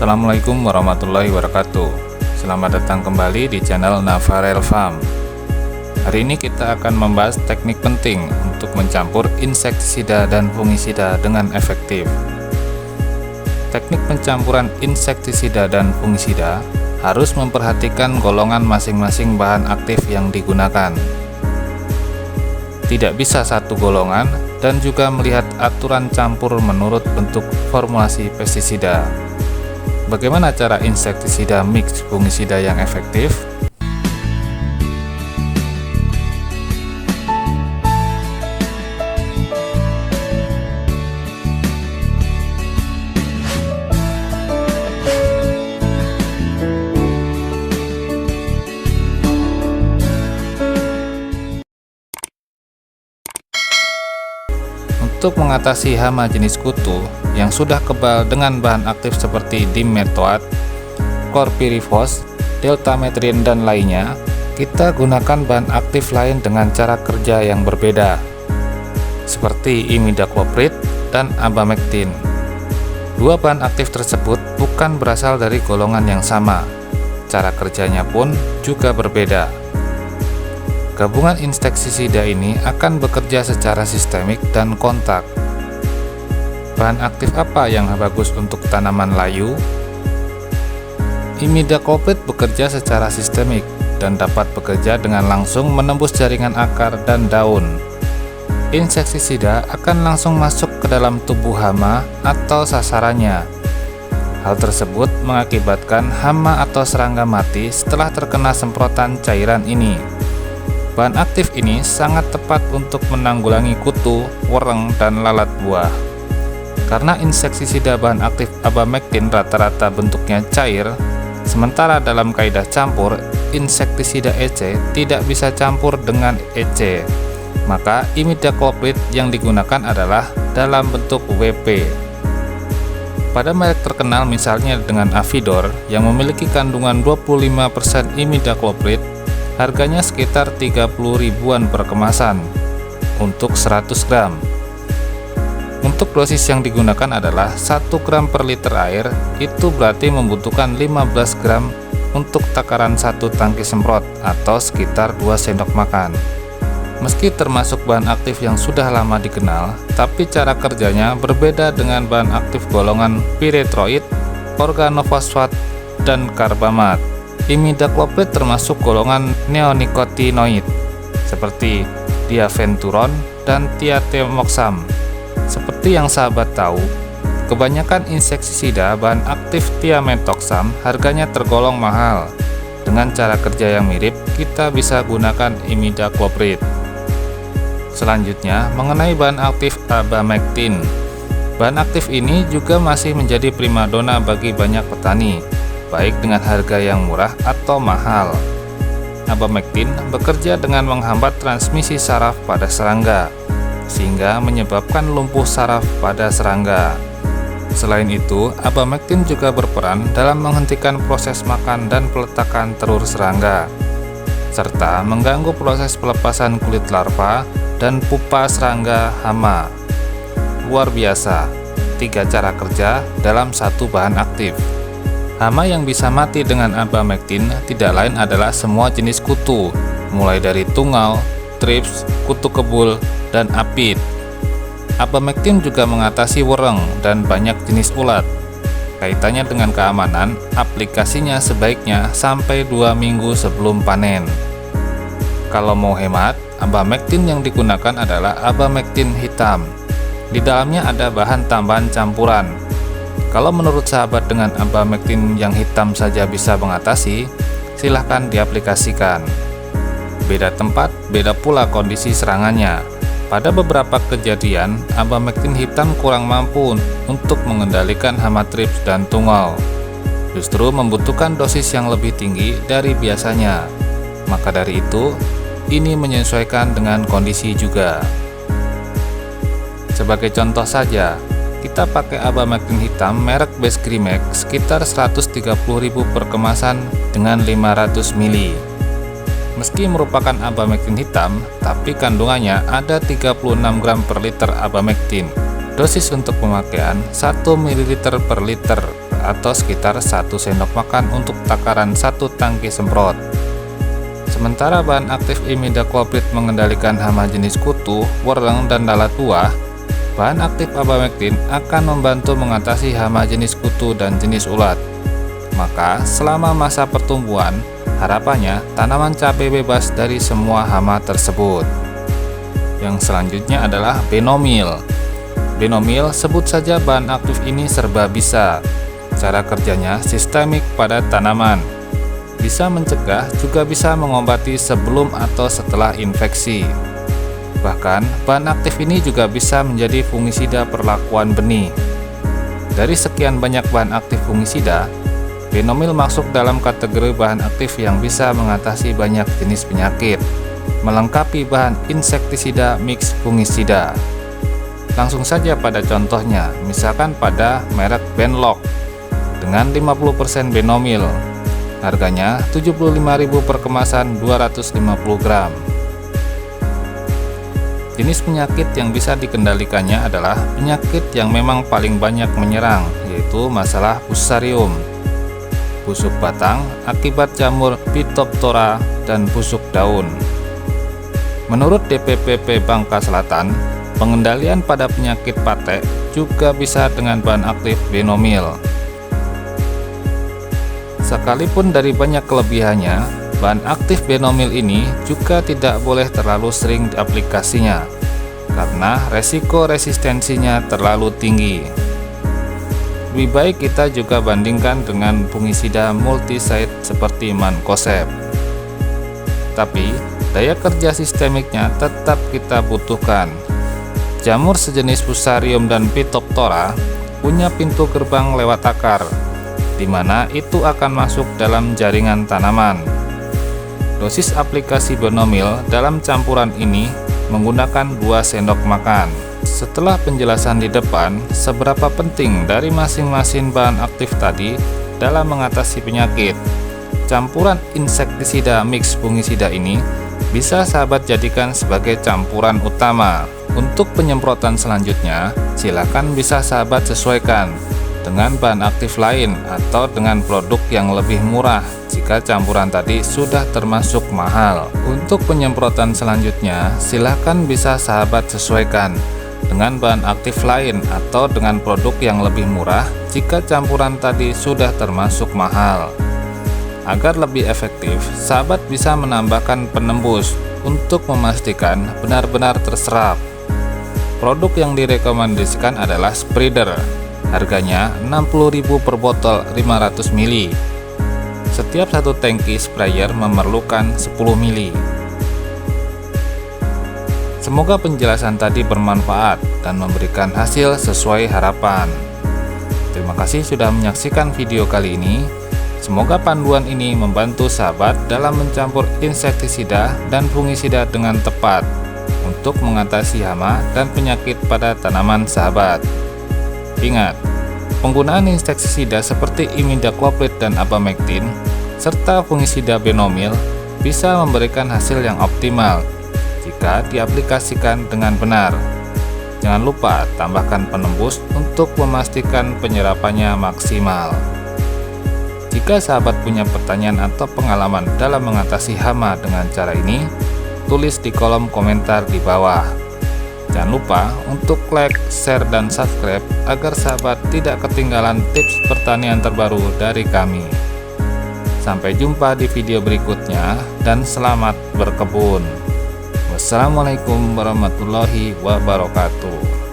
Assalamualaikum warahmatullahi wabarakatuh. Selamat datang kembali di channel Navarel Farm. Hari ini kita akan membahas teknik penting untuk mencampur insektisida dan fungisida dengan efektif. Teknik pencampuran insektisida dan fungisida harus memperhatikan golongan masing-masing bahan aktif yang digunakan. Tidak bisa satu golongan dan juga melihat aturan campur menurut bentuk formulasi pestisida. Bagaimana cara insektisida mix fungisida yang efektif? Untuk mengatasi hama jenis kutu yang sudah kebal dengan bahan aktif seperti dimetoat, chlorpyrifos, deltamethrin, dan lainnya, kita gunakan bahan aktif lain dengan cara kerja yang berbeda, seperti imidacloprid dan abamectin. Dua bahan aktif tersebut bukan berasal dari golongan yang sama, cara kerjanya pun juga berbeda. Gabungan insektisida ini akan bekerja secara sistemik dan kontak. Bahan aktif apa yang bagus untuk tanaman layu? Imidacloprid bekerja secara sistemik dan dapat bekerja dengan langsung menembus jaringan akar dan daun. Insektisida akan langsung masuk ke dalam tubuh hama atau sasarannya. Hal tersebut mengakibatkan hama atau serangga mati setelah terkena semprotan cairan ini. Bahan aktif ini sangat tepat untuk menanggulangi kutu, wereng, dan lalat buah. Karena insektisida bahan aktif abamectin rata-rata bentuknya cair, sementara dalam kaidah campur, insektisida EC tidak bisa campur dengan EC. Maka imidacloprid yang digunakan adalah dalam bentuk WP. Pada merek terkenal misalnya dengan Avidor yang memiliki kandungan 25% imidacloprid, harganya sekitar 30 ribuan per kemasan untuk 100 gram. Untuk dosis yang digunakan adalah 1 gram per liter air, itu berarti membutuhkan 15 gram untuk takaran satu tangki semprot atau sekitar 2 sendok makan. Meski termasuk bahan aktif yang sudah lama dikenal, tapi cara kerjanya berbeda dengan bahan aktif golongan piretroid, organofosfat, dan karbamat. Imidacloprid termasuk golongan neonicotinoid seperti diaventuron dan thiatemoxam. Seperti yang sahabat tahu, kebanyakan insektisida bahan aktif thiamethoxam harganya tergolong mahal. Dengan cara kerja yang mirip, kita bisa gunakan imidacloprid. Selanjutnya, mengenai bahan aktif abamectin. Bahan aktif ini juga masih menjadi primadona bagi banyak petani, baik dengan harga yang murah atau mahal. Abamectin bekerja dengan menghambat transmisi saraf pada serangga, sehingga menyebabkan lumpuh saraf pada serangga. Selain itu, abamectin juga berperan dalam menghentikan proses makan dan peletakan telur serangga, serta mengganggu proses pelepasan kulit larva dan pupa serangga hama. Luar biasa, 3 cara kerja dalam satu bahan aktif. Hama yang bisa mati dengan abamectin tidak lain adalah semua jenis kutu, mulai dari tungau, thrips, kutu kebul, dan apit. Abamectin juga mengatasi wereng dan banyak jenis ulat. Kaitannya dengan keamanan, aplikasinya sebaiknya sampai 2 minggu sebelum panen. Kalau mau hemat, abamectin yang digunakan adalah abamectin hitam. Di dalamnya ada bahan tambahan campuran. Kalau menurut sahabat dengan abamectin yang hitam saja bisa mengatasi, silahkan diaplikasikan. Beda tempat, beda pula kondisi serangannya. Pada beberapa kejadian, abamectin hitam kurang mampu untuk mengendalikan hama thrips dan tungau. Justru membutuhkan dosis yang lebih tinggi dari biasanya. Maka dari itu, ini menyesuaikan dengan kondisi juga. Sebagai contoh saja, kita pakai abamectin hitam merek Besgrimex sekitar 130.000 per kemasan dengan 500 ml. Meski merupakan abamectin hitam, tapi kandungannya ada 36 gram per liter abamectin. Dosis untuk pemakaian 1 ml per liter atau sekitar 1 sendok makan untuk takaran 1 tangki semprot. Sementara bahan aktif imidacloprid mengendalikan hama jenis kutu, wereng, dan lalat buah, bahan aktif abamectin akan membantu mengatasi hama jenis kutu dan jenis ulat. Maka, selama masa pertumbuhan, harapannya tanaman cabai bebas dari semua hama tersebut. Yang selanjutnya adalah Benomil. Benomil, sebut saja bahan aktif ini serba bisa. Cara kerjanya sistemik pada tanaman. Bisa mencegah, juga bisa mengobati sebelum atau setelah infeksi. Bahkan, bahan aktif ini juga bisa menjadi fungisida perlakuan benih. Dari sekian banyak bahan aktif fungisida, Benomil masuk dalam kategori bahan aktif yang bisa mengatasi banyak jenis penyakit, melengkapi bahan insektisida mix fungisida. Langsung saja pada contohnya, misalkan pada merek Benlock dengan 50% Benomil. Harganya Rp75.000 per kemasan 250 gram. Jenis penyakit yang bisa dikendalikannya adalah penyakit yang memang paling banyak menyerang, yaitu masalah Fusarium, busuk batang akibat jamur Phytophthora, dan busuk daun. Menurut DPPP Bangka Selatan, pengendalian pada penyakit pate juga bisa dengan bahan aktif Benomil. Sekalipun dari banyak kelebihannya, bahan aktif Benomil ini juga tidak boleh terlalu sering aplikasinya, karena resiko resistensinya terlalu tinggi. Lebih baik kita juga bandingkan dengan fungisida multisite seperti Mancozeb. Tapi, daya kerja sistemiknya tetap kita butuhkan. Jamur sejenis Fusarium dan Phytophthora punya pintu gerbang lewat akar, di mana itu akan masuk dalam jaringan tanaman. Dosis aplikasi Benomil dalam campuran ini menggunakan 2 sendok makan. Setelah penjelasan di depan, seberapa penting dari masing-masing bahan aktif tadi dalam mengatasi penyakit, campuran insektisida mix fungisida ini bisa sahabat jadikan sebagai campuran utama. Untuk penyemprotan selanjutnya, silakan bisa sahabat sesuaikan dengan bahan aktif lain atau dengan produk yang lebih murah jika campuran tadi sudah termasuk mahal. Untuk penyemprotan selanjutnya, silakan bisa sahabat sesuaikan dengan bahan aktif lain atau dengan produk yang lebih murah jika campuran tadi sudah termasuk mahal. Agar lebih efektif, sahabat bisa menambahkan penembus untuk memastikan benar-benar terserap. Produk yang direkomendasikan adalah Spreader. Harganya Rp60.000 per botol 500 ml. Setiap satu tangki sprayer memerlukan 10 ml. Semoga penjelasan tadi bermanfaat dan memberikan hasil sesuai harapan. Terima kasih sudah menyaksikan video kali ini. Semoga panduan ini membantu sahabat dalam mencampur insektisida dan fungisida dengan tepat untuk mengatasi hama dan penyakit pada tanaman sahabat. Ingat, penggunaan insektisida seperti imidacloprid dan abamectin serta fungisida Benomil bisa memberikan hasil yang optimal jika diaplikasikan dengan benar. Jangan lupa tambahkan penembus untuk memastikan penyerapannya maksimal. Jika sahabat punya pertanyaan atau pengalaman dalam mengatasi hama dengan cara ini, tulis di kolom komentar di bawah. Jangan lupa untuk like, share, dan subscribe agar sahabat tidak ketinggalan tips pertanian terbaru dari kami. Sampai jumpa di video berikutnya dan selamat berkebun. Wassalamualaikum warahmatullahi wabarakatuh.